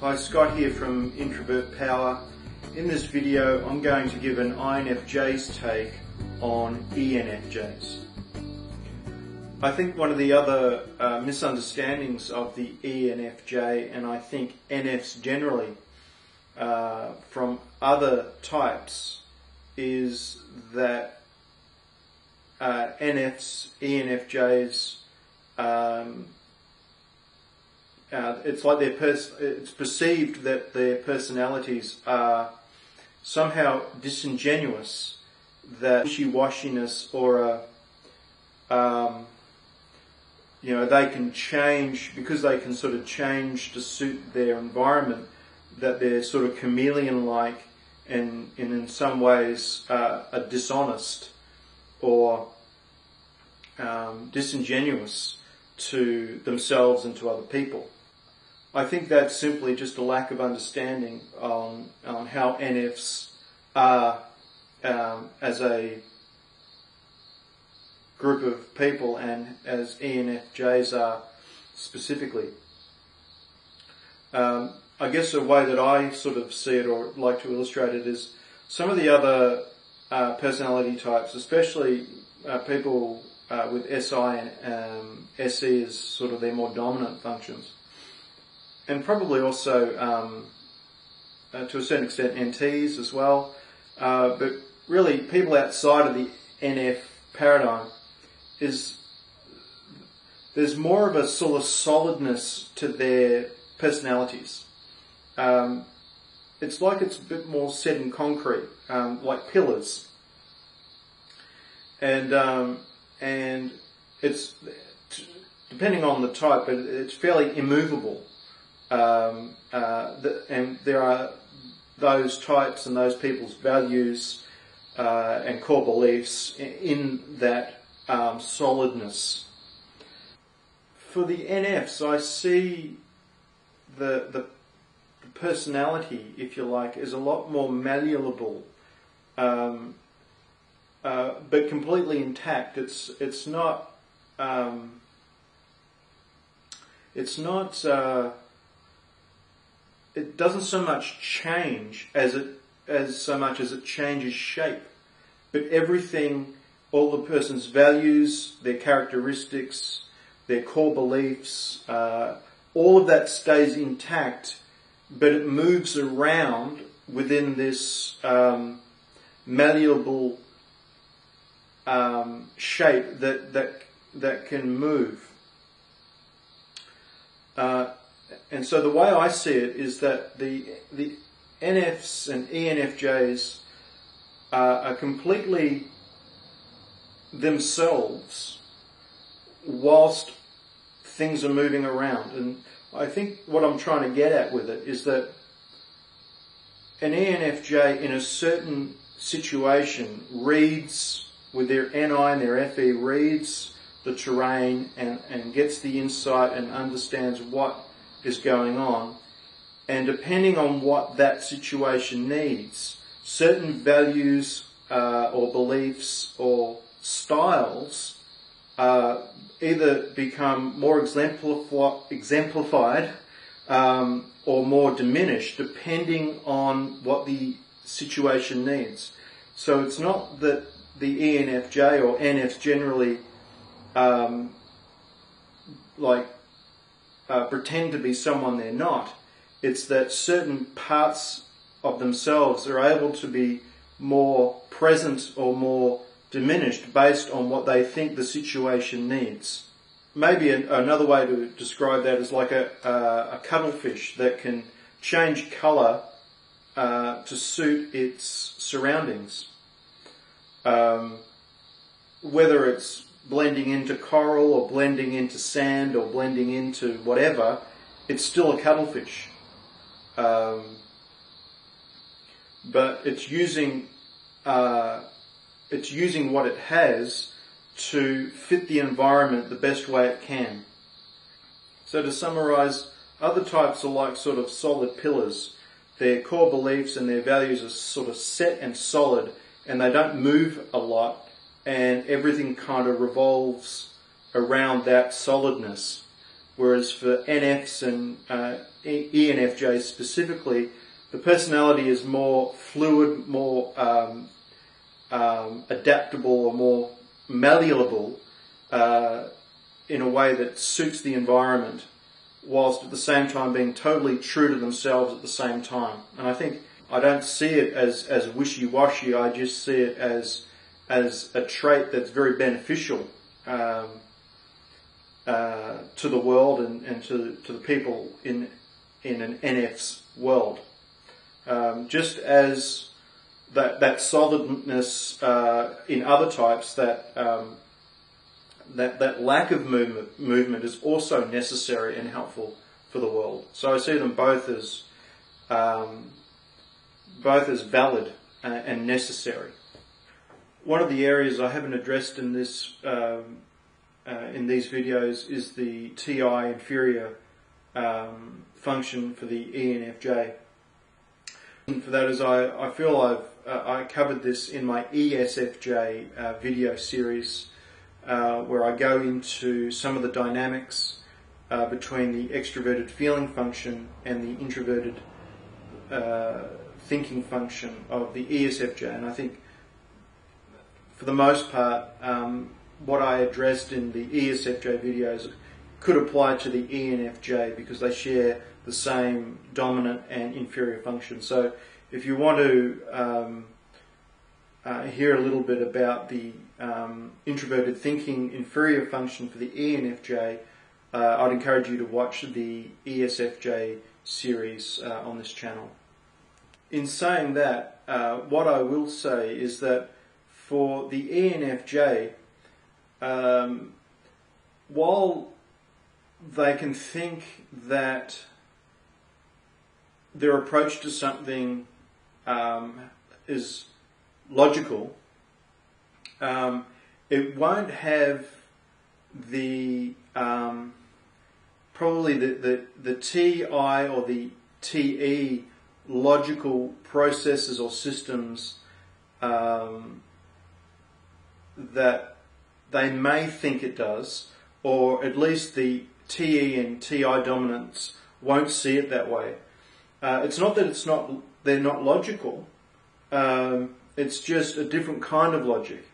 Hi, Scott here from Introvert Power. In this video I'm going to give an INFJ's take on ENFJs. I think one of the other misunderstandings of the ENFJ, and I think NFs generally from other types, is that NFs, ENFJs, it's like it's perceived that their personalities are somehow disingenuous, that wishy-washiness, or they can change because they can sort of change to suit their environment, that they're sort of chameleon-like and in some ways are dishonest or disingenuous to themselves and to other people. I think that's simply just a lack of understanding on how NFs are as a group of people and as ENFJs are specifically. I guess a way that I sort of see it or like to illustrate it is some of the other personality types, especially people with SI and SE as sort of their more dominant functions, and probably also to a certain extent NTs as well, but really people outside of the NF paradigm, there's more of a sort of solidness to their personalities. It's like it's a bit more set in concrete, like pillars, and it's depending on the type, but it's fairly immovable. And there are those types and those people's values and core beliefs in that solidness. For the NFs, I see the personality, if you like, is a lot more malleable, but completely intact. It's not. It doesn't so much change as so much as it changes shape. But everything, all the person's values, their characteristics, their core beliefs, all of that stays intact, but it moves around within this malleable shape that can move. And so the way I see it is that the NFs and ENFJs are completely themselves whilst things are moving around. And I think what I'm trying to get at with it is that an ENFJ in a certain situation reads, with their NI and their FE, reads the terrain and gets the insight and understands what is going on, and depending on what that situation needs, certain values or beliefs or styles either become more exemplified or more diminished depending on what the situation needs. So it's not that the ENFJ or NFs generally pretend to be someone they're not. It's that certain parts of themselves are able to be more present or more diminished based on what they think the situation needs. Maybe another way to describe that is like a cuttlefish that can change colour to suit its surroundings. Whether it's blending into coral or blending into sand or blending into whatever, it's still a cuttlefish. But it's using what it has to fit the environment the best way it can. So to summarise, other types are like sort of solid pillars. Their core beliefs and their values are sort of set and solid, and they don't move a lot, and everything kind of revolves around that solidness. whereas for NFs and ENFJs specifically, the personality is more fluid, more adaptable, or more malleable in a way that suits the environment, whilst at the same time being totally true to themselves at the same time. And I think I don't see it as wishy-washy. I just see it as a trait that's very beneficial to the world and to the people in an NF's world. Just as that solidness in other types, that lack of movement is also necessary and helpful for the world. So I see them both as valid and necessary. One of the areas I haven't addressed in this in these videos is the TI inferior function for the ENFJ. And for that is I feel I covered this in my ESFJ video series, where I go into some of the dynamics between the extroverted feeling function and the introverted thinking function of the ESFJ. And I think for the most part, what I addressed in the ESFJ videos could apply to the ENFJ because they share the same dominant and inferior function. So if you want to hear a little bit about the introverted thinking inferior function for the ENFJ, I'd encourage you to watch the ESFJ series on this channel. In saying that, what I will say is that for the ENFJ, while they can think that their approach to something is logical, it won't have the probably the TI or the TE logical processes or systems that they may think it does, or at least the TE and TI dominants won't see it that way. It's not that they're not logical. It's just a different kind of logic.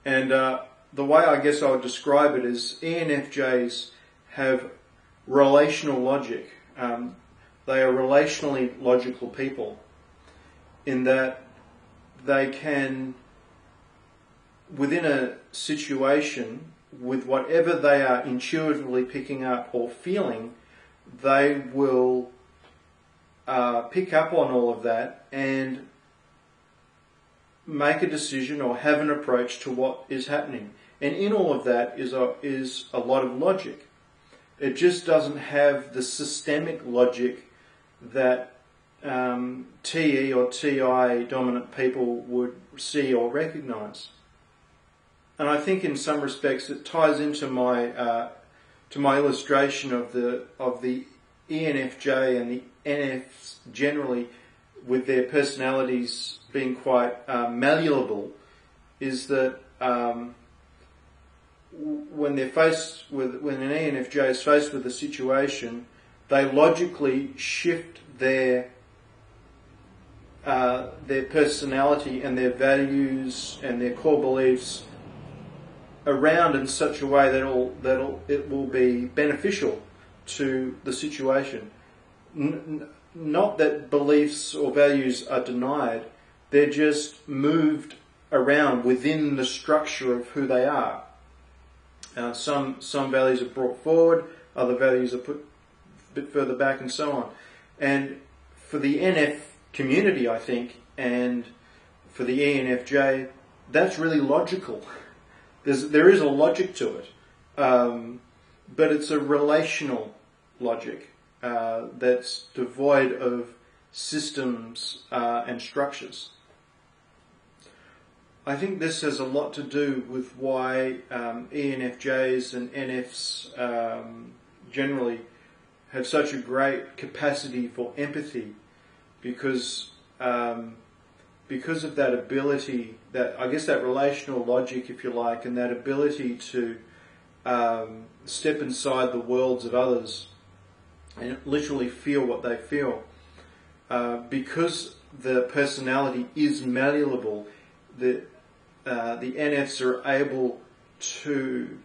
And the way I guess I would describe it is ENFJs have relational logic. They are relationally logical people in that they can, within a situation, with whatever they are intuitively picking up or feeling, they will pick up on all of that and make a decision or have an approach to what is happening. And in all of that is a lot of logic. It just doesn't have the systemic logic that TE or TI dominant people would see or recognize. And I think in some respects it ties into my illustration of the ENFJ and the NFs generally, with their personalities being quite malleable, is that when an ENFJ is faced with a situation, they logically shift their personality and their values and their core beliefs around in such a way that it will be beneficial to the situation. Not that beliefs or values are denied, they're just moved around within the structure of who they are. Some values are brought forward, other values are put a bit further back, and so on. And for the NF community, I think, and for the ENFJ, that's really logical. There is a logic to it, but it's a relational logic that's devoid of systems and structures. I think this has a lot to do with why ENFJs and NFs generally have such a great capacity for empathy, because of that ability, that I guess that relational logic, if you like, and that ability to step inside the worlds of others and literally feel what they feel. Because the personality is malleable, the NFs are able to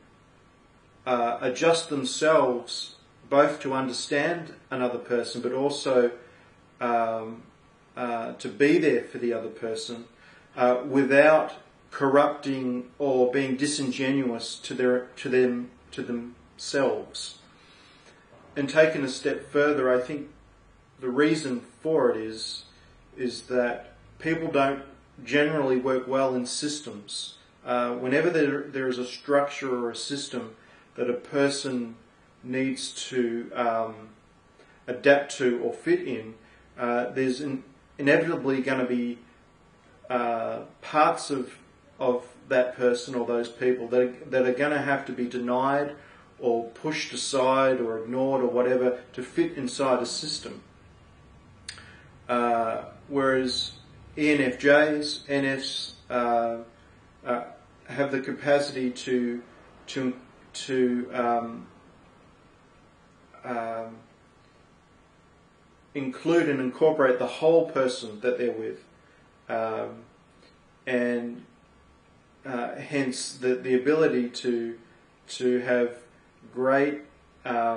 adjust themselves both to understand another person, but also to be there for the other person without corrupting or being disingenuous to themselves. And taken a step further, I think the reason for it is that people don't generally work well in systems. Whenever there is a structure or a system that a person needs to adapt to or fit in, there's inevitably going to be parts of that person or those people that are going to have to be denied or pushed aside or ignored or whatever to fit inside a system. Whereas ENFJs, NFs have the capacity to include and incorporate the whole person that they're with, and hence the ability to have a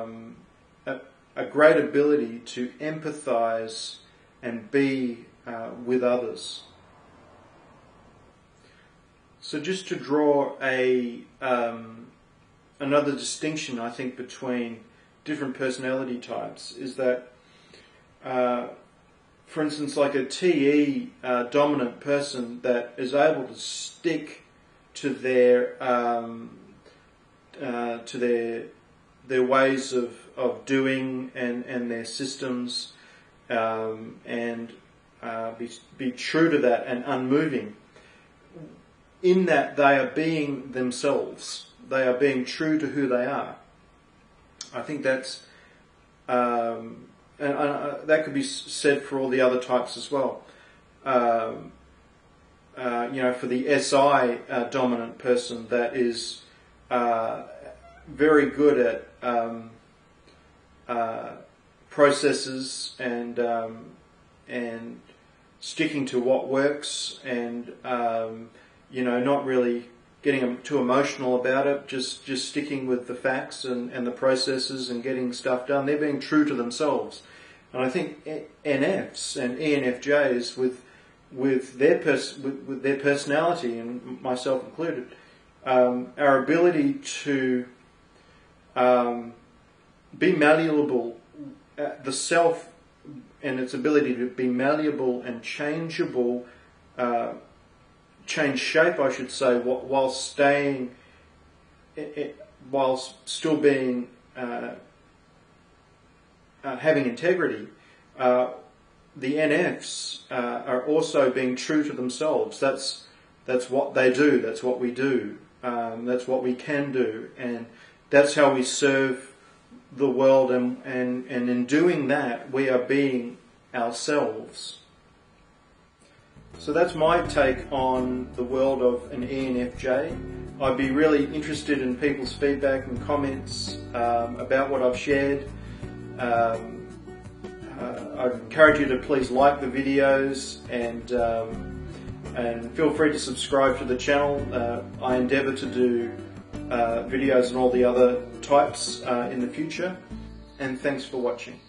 great ability to empathise and be with others. So just to draw another distinction, I think, between different personality types is that, for instance, like a TE dominant person that is able to stick to their ways of doing and their systems, and be true to that and unmoving, in that they are being themselves. They are being true to who they are. I think that's, and that could be said for all the other types as well. For the SI dominant person that is very good at processes and sticking to what works, and not really getting too emotional about it, just sticking with the facts and the processes and getting stuff done. They're being true to themselves. And I think NFs and ENFJs with their personality, and myself included, our ability to be malleable, the self and its ability to be malleable and changeable, change shape, I should say, while still being having integrity. The NFs are also being true to themselves. That's what they do. That's what we do. That's what we can do, and that's how we serve the world. And in doing that, we are being ourselves. So that's my take on the world of an ENFJ. I'd be really interested in people's feedback and comments about what I've shared. I'd encourage you to please like the videos and feel free to subscribe to the channel. I endeavour to do videos on all the other types in the future. And thanks for watching.